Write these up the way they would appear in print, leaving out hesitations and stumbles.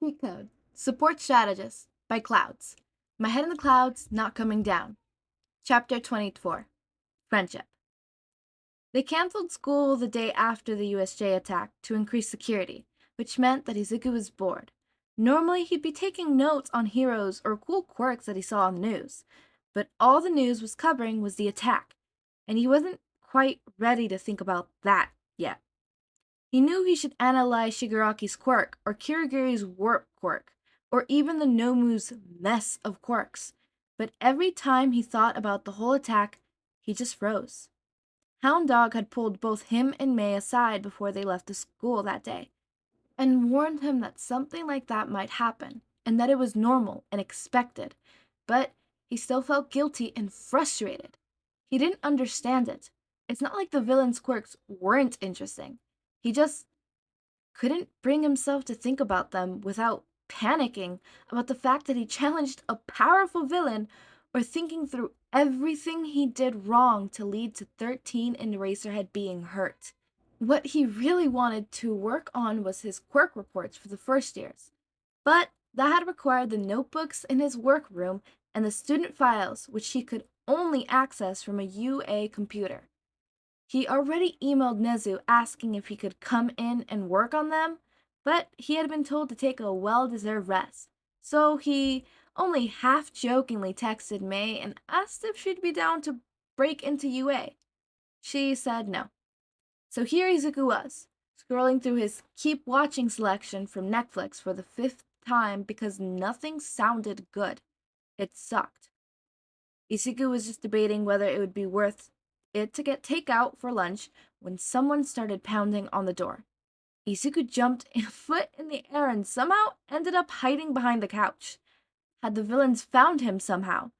Cheat Code. Support Strategist by Clouds. My head in the clouds, not coming down. Chapter 24. Friendship. They canceled school the day after the USJ attack to increase security, which meant that Izuku was bored. Normally, he'd be taking notes on heroes or cool quirks that he saw on the news, but all the news was covering was the attack, and he wasn't quite ready to think about that yet. He knew he should analyze Shigaraki's quirk, or Kirigiri's warp quirk, or even the Nomu's mess of quirks, but every time he thought about the whole attack, he just froze. Hound Dog had pulled both him and May aside before they left the school that day, and warned him that something like that might happen, and that it was normal and expected, but he still felt guilty and frustrated. He didn't understand it. It's not like the villain's quirks weren't interesting. He just couldn't bring himself to think about them without panicking about the fact that he challenged a powerful villain or thinking through everything he did wrong to lead to 13 and Eraserhead being hurt. What he really wanted to work on was his quirk reports for the first years, but that had required the notebooks in his workroom and the student files, which he could only access from a UA computer. He already emailed Nezu asking if he could come in and work on them, but he had been told to take a well-deserved rest, so he only half-jokingly texted May and asked if she'd be down to break into UA. She said no. So here Izuku was, scrolling through his Keep Watching selection from Netflix for the 5th time because nothing sounded good. It sucked. Izuku was just debating whether it would be worth it to get takeout for lunch when someone started pounding on the door. Izuku jumped a foot in the air and somehow ended up hiding behind the couch. Had the villains found him somehow?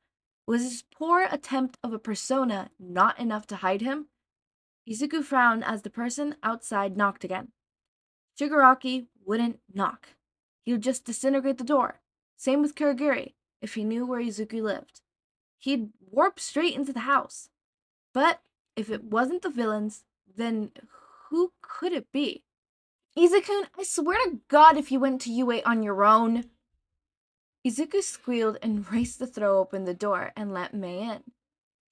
Was his poor attempt of a persona not enough to hide him? Izuku frowned as the person outside knocked again. Shigaraki wouldn't knock. He would just disintegrate the door. Same with Kurogiri, if he knew where Izuku lived. He'd warp straight into the house. But if it wasn't the villains, then who could it be? Izuku, I swear to God if you went to UA on your own. Izuku squealed and raced to throw open the door and let Mei in.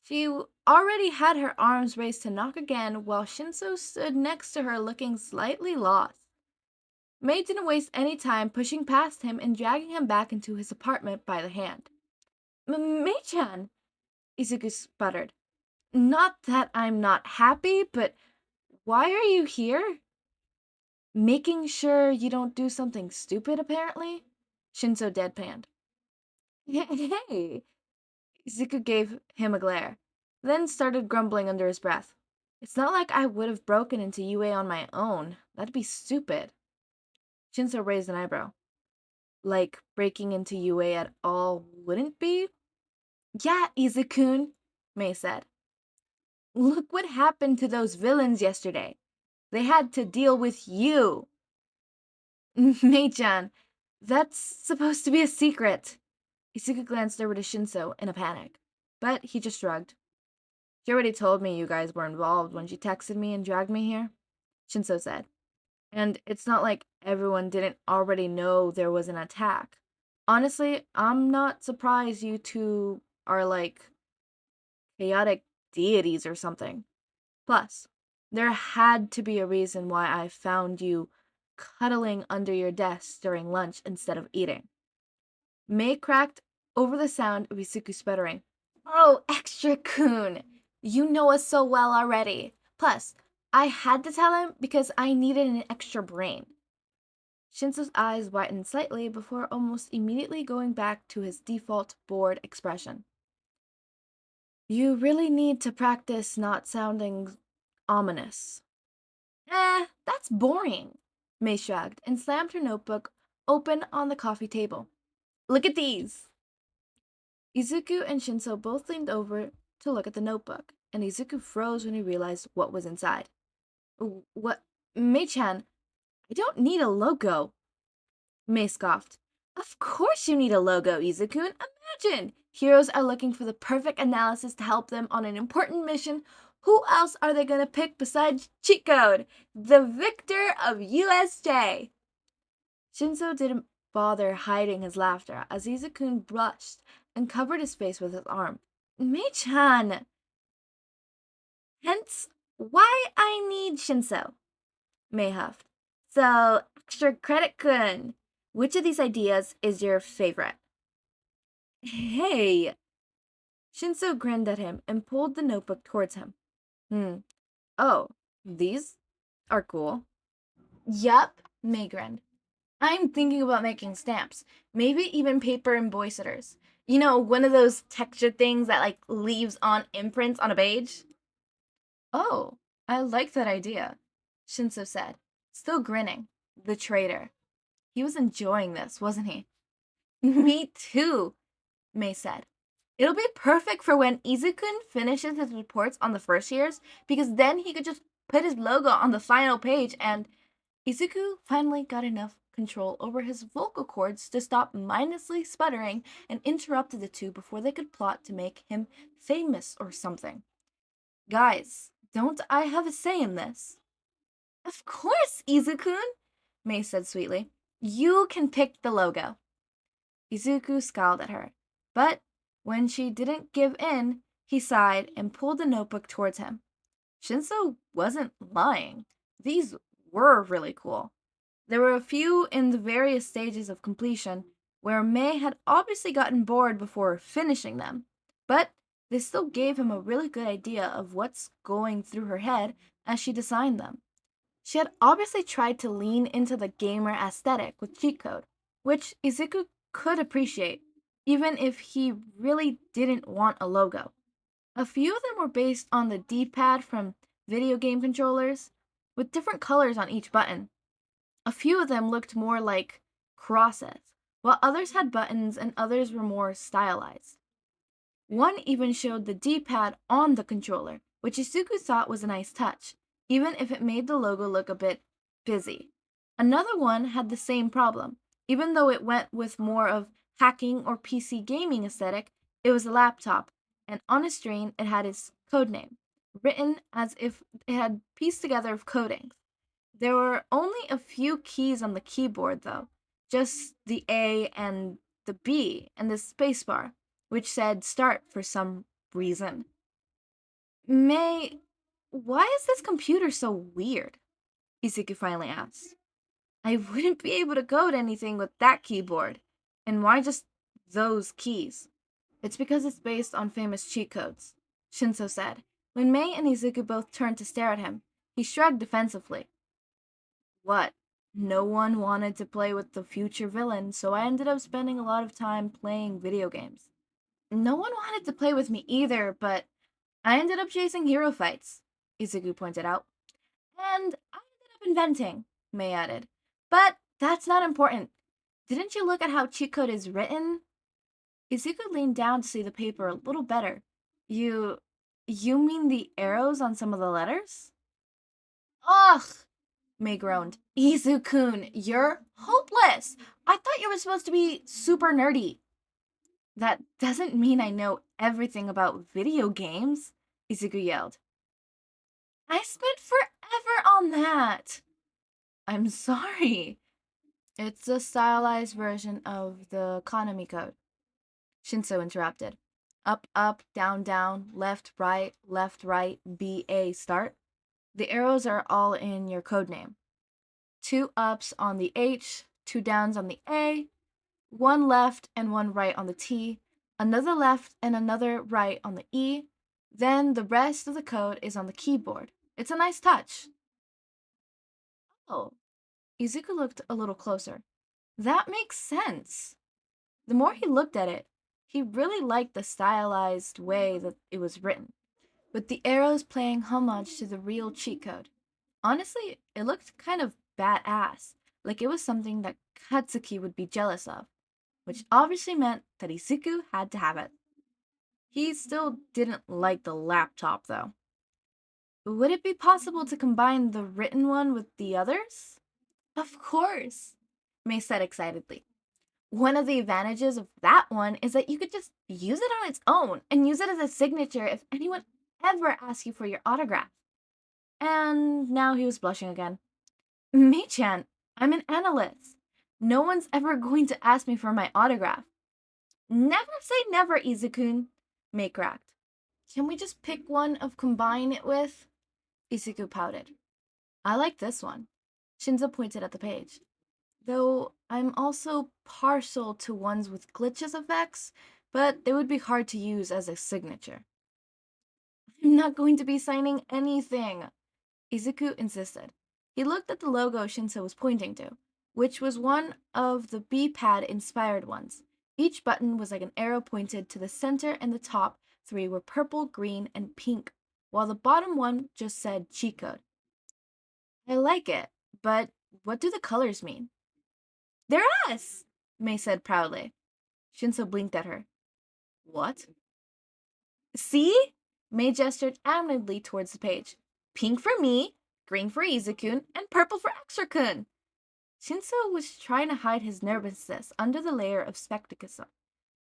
She already had her arms raised to knock again while Shinso stood next to her looking slightly lost. Mei didn't waste any time pushing past him and dragging him back into his apartment by the hand. Mei-chan, Izuku sputtered. Not that I'm not happy, but why are you here? Making sure you don't do something stupid, apparently? Shinso deadpanned. Hey! Izuku gave him a glare, then started grumbling under his breath. It's not like I would have broken into UA on my own. That'd be stupid. Shinso raised an eyebrow. Like breaking into UA at all wouldn't be? Yeah, Izuku, Mei said. Look what happened to those villains yesterday. They had to deal with you. Mei-chan, that's supposed to be a secret. Izuku glanced over to Shinso in a panic, but he just shrugged. She already told me you guys were involved when she texted me and dragged me here, Shinso said. And it's not like everyone didn't already know there was an attack. Honestly, I'm not surprised you two are like chaotic deities or something. Plus, there had to be a reason why I found you cuddling under your desk during lunch instead of eating. Mei cracked over the sound of Izuku sputtering. Oh, extra-kun! You know us so well already. Plus, I had to tell him because I needed an extra brain. Shinso's eyes widened slightly before almost immediately going back to his default bored expression. You really need to practice not sounding ominous. That's boring, Mei shrugged and slammed her notebook open on the coffee table. Look at these! Izuku and Shinso both leaned over to look at the notebook, and Izuku froze when he realized what was inside. What? Mei-chan, I don't need a logo. Mei scoffed. Of course you need a logo, Izuku. Imagine! Heroes are looking for the perfect analysis to help them on an important mission. Who else are they gonna pick besides Cheat Code? The victor of USJ! Shinso didn't bother hiding his laughter as Izuku blushed and covered his face with his arm. Mei-chan! Hence, why I need Shinso, Mei huffed. So, extra credit-kun, which of these ideas is your favorite? Hey! Shinso grinned at him and pulled the notebook towards him. Oh, these are cool. Yup, Mei grinned. I'm thinking about making stamps. Maybe even paper embroiderers. You know, one of those texture things that like leaves on imprints on a page? Oh, I like that idea, Shinso said, still grinning. The traitor. He was enjoying this, wasn't he? Me too, Mei said. It'll be perfect for when Izuku finishes his reports on the first years, because then he could just put his logo on the final page and Izuku finally got enough control over his vocal cords to stop mindlessly sputtering and interrupted the two before they could plot to make him famous or something. Guys, don't I have a say in this? Of course, Izuku, Mei said sweetly. You can pick the logo. Izuku scowled at her, but when she didn't give in, he sighed and pulled the notebook towards him. Shinso wasn't lying. These were really cool. There were a few in the various stages of completion where Mei had obviously gotten bored before finishing them, but they still gave him a really good idea of what's going through her head as she designed them. She had obviously tried to lean into the gamer aesthetic with cheat code, which Izuku could appreciate, even if he really didn't want a logo. A few of them were based on the D-pad from video game controllers, with different colors on each button. A few of them looked more like crosses, while others had buttons and others were more stylized. One even showed the D-pad on the controller, which Izuku thought was a nice touch, even if it made the logo look a bit busy. Another one had the same problem. Even though it went with more of hacking or PC gaming aesthetic, it was a laptop, and on a screen it had its codename, written as if it had pieced together of codings. There were only a few keys on the keyboard, though, just the A and the B and the spacebar, which said start for some reason. Mei, why is this computer so weird? Izuku finally asked. I wouldn't be able to code anything with that keyboard. And why just those keys? It's because it's based on famous cheat codes, Shinso said. When Mei and Izuku both turned to stare at him, he shrugged defensively. What? No one wanted to play with the future villain, so I ended up spending a lot of time playing video games. No one wanted to play with me either, but I ended up chasing hero fights, Izuku pointed out. And I ended up inventing, Mei added. But that's not important. Didn't you look at how cheat code is written? Izuku leaned down to see the paper a little better. You mean the arrows on some of the letters? Ugh, Mei groaned. Izuku, you're hopeless. I thought you were supposed to be super nerdy. That doesn't mean I know everything about video games, Izuku yelled. I spent forever on that. I'm sorry. It's a stylized version of the Konami code, Shinso interrupted. Up, up, down, down, left, right, B, A, start. The arrows are all in your codename. 2 ups on the H, 2 downs on the A, 1 left and 1 right on the T, another left and another right on the E, then the rest of the code is on the keyboard. It's a nice touch. Oh, Izuku looked a little closer. That makes sense. The more he looked at it, he really liked the stylized way that it was written, with the arrows paying homage to the real cheat code. Honestly, it looked kind of badass, like it was something that Katsuki would be jealous of, which obviously meant that Izuku had to have it. He still didn't like the laptop, though. Would it be possible to combine the written one with the others? Of course, Mei said excitedly. One of the advantages of that one is that you could just use it on its own and use it as a signature if anyone ever asks you for your autograph. And now he was blushing again. Mei-chan, I'm an analyst. No one's ever going to ask me for my autograph. Never say never, Izuku, Mei cracked. Can we just pick one of combine it with? Izuku pouted. I like this one. Shinso pointed at the page. Though I'm also partial to ones with glitches effects, but they would be hard to use as a signature. I'm not going to be signing anything, Izuku insisted. He looked at the logo Shinso was pointing to, which was one of the B-pad inspired ones. Each button was like an arrow pointed to the center, and the top three were purple, green, and pink, while the bottom one just said cheat code. I like it, but what do the colors mean? They're us, Mei said proudly. Shinso blinked at her. What? See? Mei gestured admiringly towards the page. Pink for me, green for Izuku, and purple for Extra-kun. Shinso was trying to hide his nervousness under the layer of skepticism,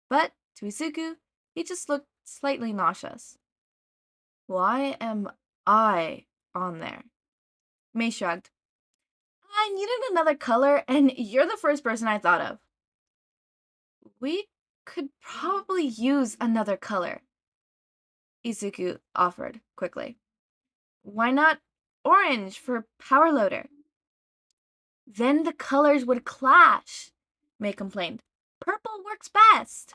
but to Izuku, he just looked slightly nauseous. Why am I on there? Mei shrugged. I needed another color, and you're the first person I thought of. We could probably use another color, Izuku offered quickly. Why not orange for Power Loader? Then the colors would clash, Mei complained. Purple works best.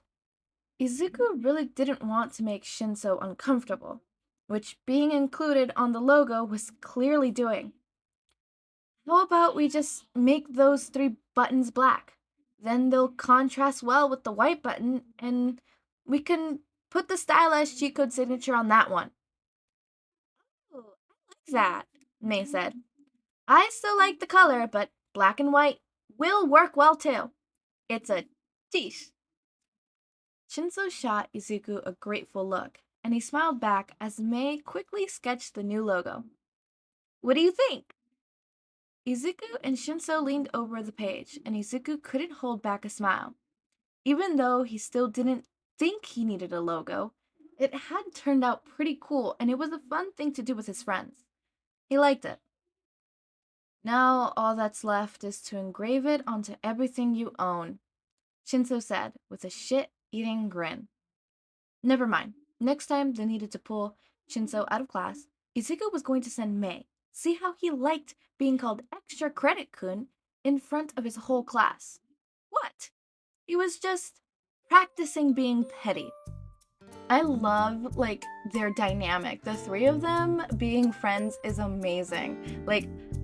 Izuku really didn't want to make Shinso uncomfortable, which being included on the logo was clearly doing. How about we just make those 3 buttons black? Then they'll contrast well with the white button, and we can put the stylized cheat code signature on that one. Oh, I like that, Mei said. I still like the color, but black and white will work well too. It's a tish. Shinso shot Izuku a grateful look, and he smiled back as Mei quickly sketched the new logo. What do you think? Izuku and Shinso leaned over the page, and Izuku couldn't hold back a smile. Even though he still didn't think he needed a logo, it had turned out pretty cool, and it was a fun thing to do with his friends. He liked it. Now all that's left is to engrave it onto everything you own, Shinso said with a shit-eating grin. Never mind. Next time they needed to pull Shinso out of class, Izuku was going to send Mei. See how he liked being called Extra Credit Kun in front of his whole class. What? He was just practicing being petty. I love, their dynamic. The 3 of them being friends is amazing.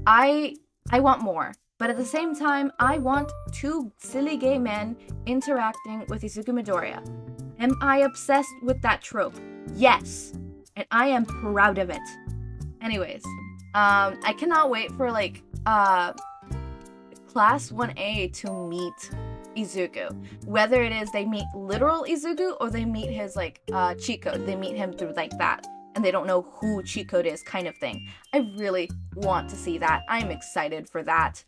I want more. But at the same time, I want 2 silly gay men interacting with Izuku Midoriya. Am I obsessed with that trope? Yes. And I am proud of it. Anyways, I cannot wait for, Class 1A to meet Izuku. Whether it is they meet literal Izuku or they meet his, cheat code. They meet him through, that, and they don't know who cheat code is kind of thing. I really want to see that. I'm excited for that.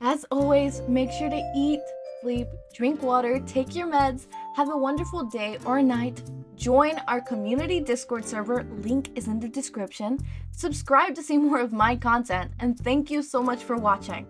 As always, make sure to eat, sleep, drink water, take your meds, have a wonderful day or night. Join our community Discord server, link is in the description. Subscribe to see more of my content, and thank you so much for watching.